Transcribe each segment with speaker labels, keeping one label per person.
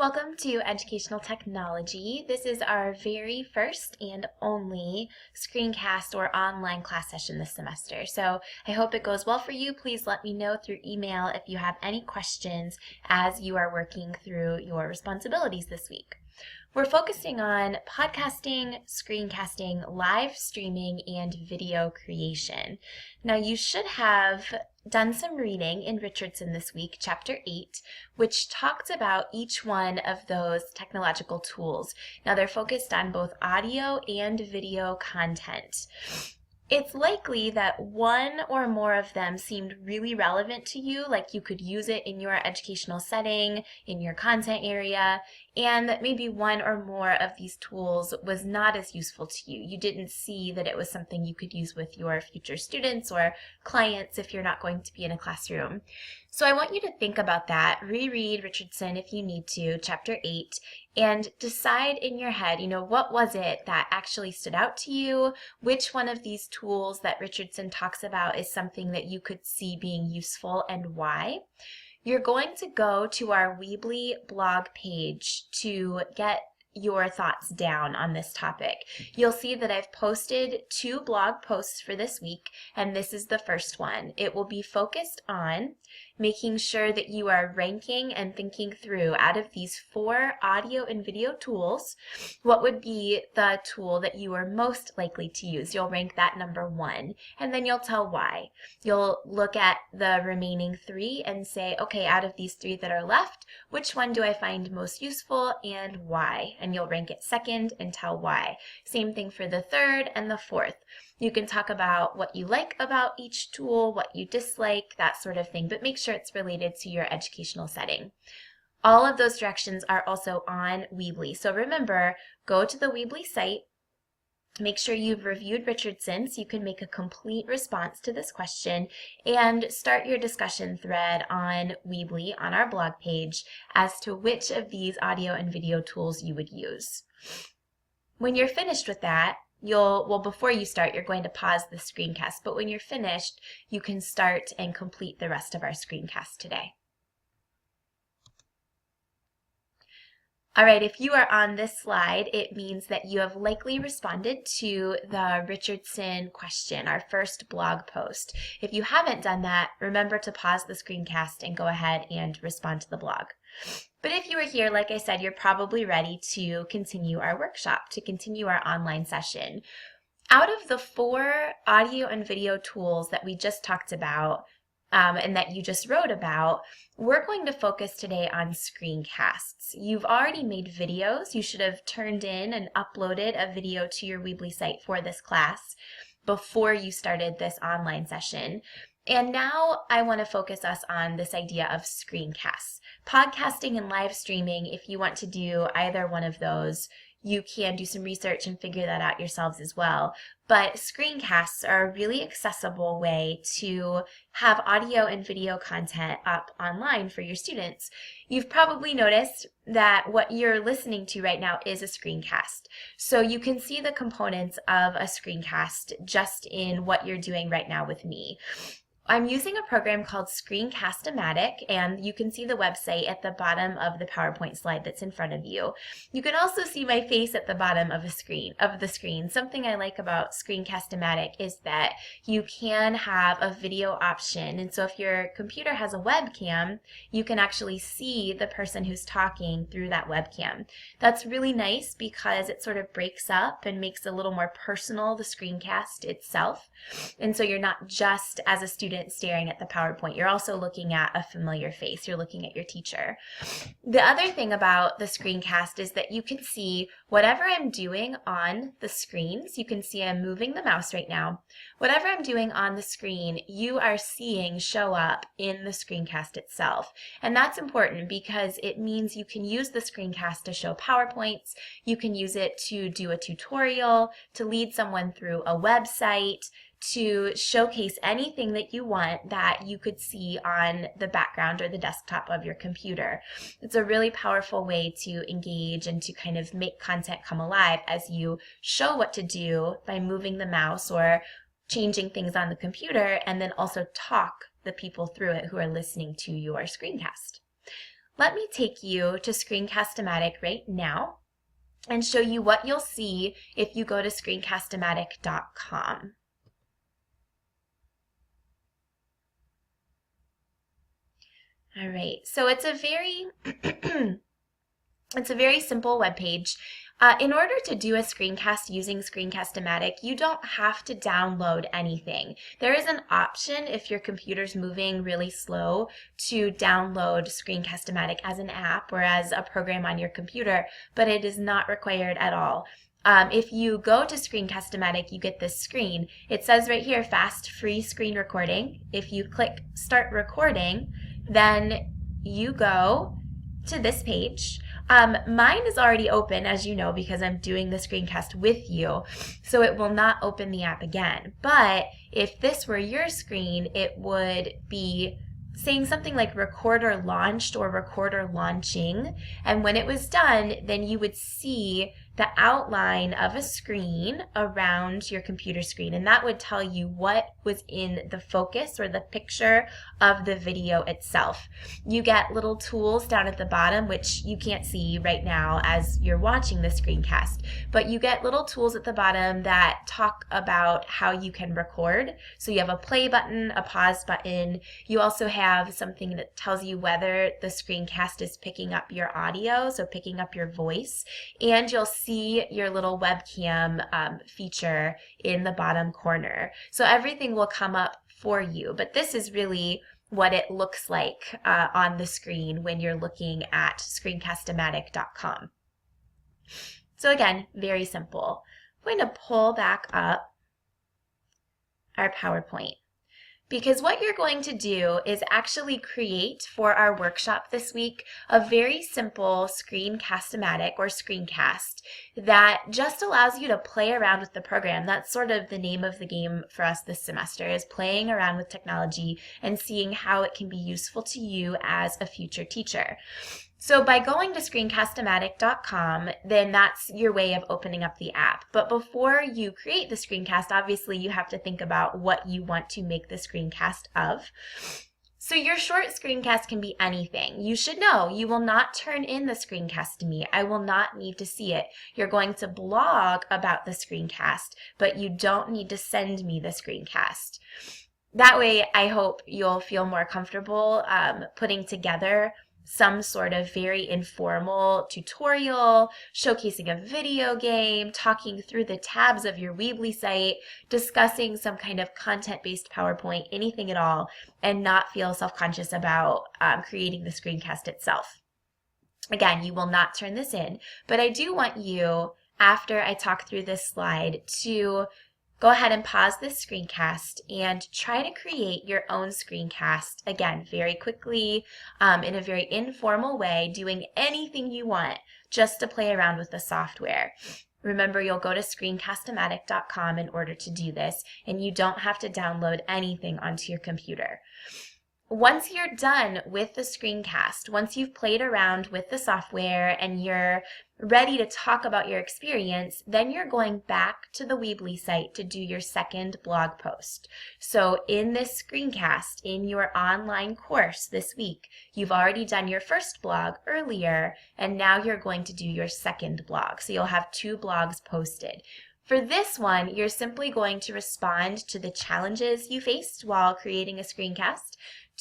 Speaker 1: Welcome to Educational Technology. This is our very first and only screencast or online class session this semester. So I hope it goes well for you. Please let me know through email if you have any questions as you are working through your responsibilities this week. We're focusing on podcasting, screencasting, live streaming, and video creation. Now, you should have done some reading in Richardson this week, Chapter 8, which talked about each one of those technological tools. Now, they're focused on both audio and video content. It's likely that one or more of them seemed really relevant to you, like you could use it in your educational setting, in your content area, and that maybe one or more of these tools was not as useful to you. You didn't see that it was something you could use with your future students or clients if you're not going to be in a classroom. So I want you to think about that, reread Richardson if you need to, Chapter 8, and decide in your head, what was it that actually stood out to you? Which one of these tools that Richardson talks about is something that you could see being useful and why? You're going to go to our Weebly blog page to get your thoughts down on this topic. You'll see that I've posted 2 blog posts for this week, and this is the first one. It will be focused on making sure that you are ranking and thinking through, out of these 4 audio and video tools, what would be the tool that you are most likely to use. You'll rank that number 1, and then you'll tell why. You'll look at the remaining 3 and say, okay, out of these 3 that are left, which one do I find most useful and why? And you'll rank it second and tell why. Same thing for the 3rd and the 4th. You can talk about what you like about each tool, what you dislike, that sort of thing, but make sure it's related to your educational setting. All of those directions are also on Weebly. So remember, go to the Weebly site, make sure you've reviewed Richardson so you can make a complete response to this question, and start your discussion thread on Weebly on our blog page as to which of these audio and video tools you would use. When you're finished with that, before you start, you're going to pause the screencast, but when you're finished, you can start and complete the rest of our screencast today. All right, if you are on this slide, it means that you have likely responded to the Richardson question, our first blog post. If you haven't done that, remember to pause the screencast and go ahead and respond to the blog. But if you are here, like I said, you're probably ready to continue our workshop, to continue our online session. Out of the 4 audio and video tools that we just talked about, and that you just wrote about, we're going to focus today on screencasts. You've already made videos. You should have turned in and uploaded a video to your Weebly site for this class before you started this online session. And now I want to focus us on this idea of screencasts. Podcasting and live streaming, if you want to do either one of those, you can do some research and figure that out yourselves as well. But screencasts are a really accessible way to have audio and video content up online for your students. You've probably noticed that what you're listening to right now is a screencast. So you can see the components of a screencast just in what you're doing right now with me. I'm using a program called Screencast-O-Matic, and you can see the website at the bottom of the PowerPoint slide that's in front of you. You can also see my face at the bottom of the screen. Something I like about Screencast-O-Matic is that you can have a video option, and so if your computer has a webcam, you can actually see the person who's talking through that webcam. That's really nice because it sort of breaks up and makes a little more personal the screencast itself, and so you're not just, as a student, staring at the PowerPoint. You're also looking at a familiar face. You're looking at your teacher. The other thing about the screencast is that you can see whatever I'm doing on the screen. So you can see I'm moving the mouse right now. Whatever I'm doing on the screen, you are seeing show up in the screencast itself. And that's important because it means you can use the screencast to show PowerPoints. You can use it to do a tutorial, to lead someone through a website, to showcase anything that you want that you could see on the background or the desktop of your computer. It's a really powerful way to engage and to kind of make content come alive as you show what to do by moving the mouse or changing things on the computer, and then also talk the people through it who are listening to your screencast. let me take you to Screencast-O-Matic right now and show you what you'll see if you go to screencast-o-matic.com. All right, so it's a very it's a very simple web page. In order to do a screencast using Screencast-O-Matic, you don't have to download anything. There is an option if your computer's moving really slow to download Screencast-O-Matic as an app or as a program on your computer, but it is not required at all. If you go to Screencast-O-Matic, you get this screen. It says right here, fast free screen recording. If you click start recording, then you go to this page. Mine is already open, as you know, because I'm doing the screencast with you, so it will not open the app again. But if this were your screen, it would be saying something like recorder launched or recorder launching. And when it was done, then you would see the outline of a screen around your computer screen, and that would tell you what was in the focus or the picture of the video itself. You get little tools down at the bottom, which you can't see right now as you're watching the screencast, but you get little tools at the bottom that talk about how you can record. So you have a play button, a pause button. You also have something that tells you whether the screencast is picking up your audio, so picking up your voice, and you'll see your little webcam feature in the bottom corner. So everything will come up for you, but this is really what it looks like on the screen when you're looking at screencast-o-matic.com. So again, very simple. I'm going to pull back up our PowerPoint, because what you're going to do is actually create for our workshop this week a very simple Screencast-O-Matic or screencast that just allows you to play around with the program. That's sort of the name of the game for us this semester, is playing around with technology and seeing how it can be useful to you as a future teacher. So by going to screencast-o-matic.com, then that's your way of opening up the app. But before you create the screencast, obviously you have to think about what you want to make the screencast of. So your short screencast can be anything. You should know you will not turn in the screencast to me. I will not need to see it. You're going to blog about the screencast, but you don't need to send me the screencast. That way, I hope you'll feel more comfortable putting together some sort of very informal tutorial, showcasing a video game, talking through the tabs of your Weebly site, discussing some kind of content-based PowerPoint, anything at all, and not feel self-conscious about creating the screencast itself. Again, you will not turn this in, but I do want you, after I talk through this slide, to go ahead and pause this screencast and try to create your own screencast, again, very quickly, in a very informal way, doing anything you want just to play around with the software. Remember, you'll go to screencast-o-matic.com in order to do this, and you don't have to download anything onto your computer. Once you're done with the screencast, once you've played around with the software and you're ready to talk about your experience, then you're going back to the Weebly site to do your second blog post. So in this screencast, in your online course this week, you've already done your first blog earlier, and now you're going to do your second blog. So you'll have 2 blogs posted. For this one, you're simply going to respond to the challenges you faced while creating a screencast,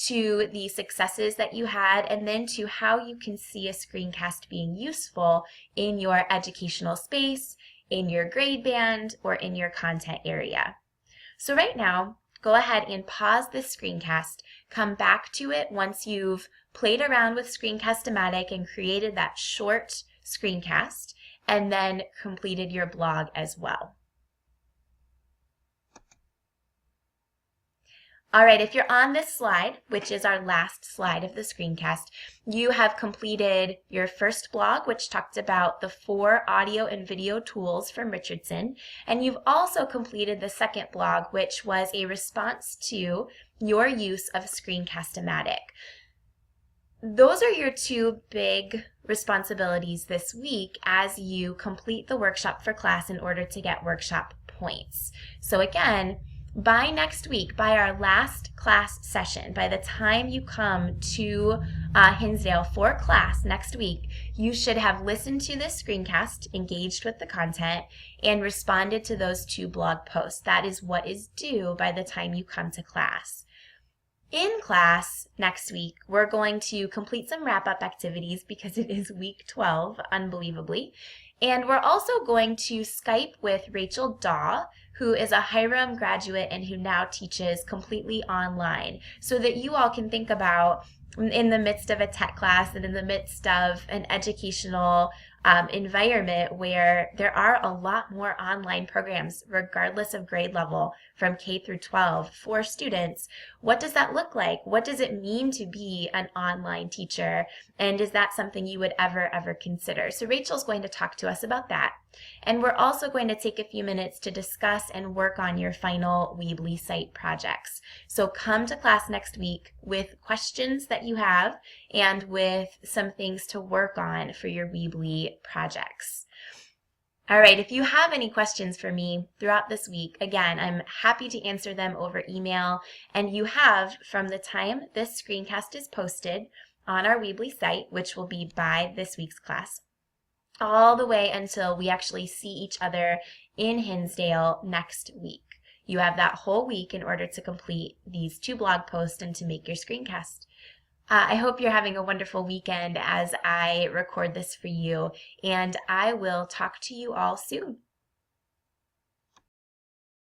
Speaker 1: to the successes that you had, and then to how you can see a screencast being useful in your educational space, in your grade band, or in your content area. So right now, go ahead and pause this screencast, come back to it once you've played around with Screencast-O-Matic and created that short screencast, and then completed your blog as well. All right, if you're on this slide, which is our last slide of the screencast, you have completed your first blog, which talked about the 4 audio and video tools from Richardson, and you've also completed the second blog, which was a response to your use of Screencast-O-Matic. Those are your 2 big responsibilities this week as you complete the workshop for class in order to get workshop points. So again, By next week, by our last class session, by the time you come to Hinsdale for class next week, you should have listened to this screencast, engaged with the content, and responded to those 2 blog posts. That is what is due by the time you come to class. In class next week, we're going to complete some wrap-up activities because it is week 12, unbelievably. And we're also going to Skype with Rachel Daw, who is a Hiram graduate and who now teaches completely online, so that you all can think about, in the midst of a tech class and in the midst of an educational environment where there are a lot more online programs, regardless of grade level, from K through 12 for students. What does that look like? What does it mean to be an online teacher? And is that something you would ever consider? So Rachel's going to talk to us about that. And we're also going to take a few minutes to discuss and work on your final Weebly site projects. So come to class next week with questions that you have and with some things to work on for your Weebly projects. All right, if you have any questions for me throughout this week, again, I'm happy to answer them over email. And you have, from the time this screencast is posted on our Weebly site, which will be by this week's class, all the way until we actually see each other in Hinsdale next week. You have that whole week in order to complete these 2 blog posts and to make your screencast. I hope you're having a wonderful weekend as I record this for you, and I will talk to you all soon.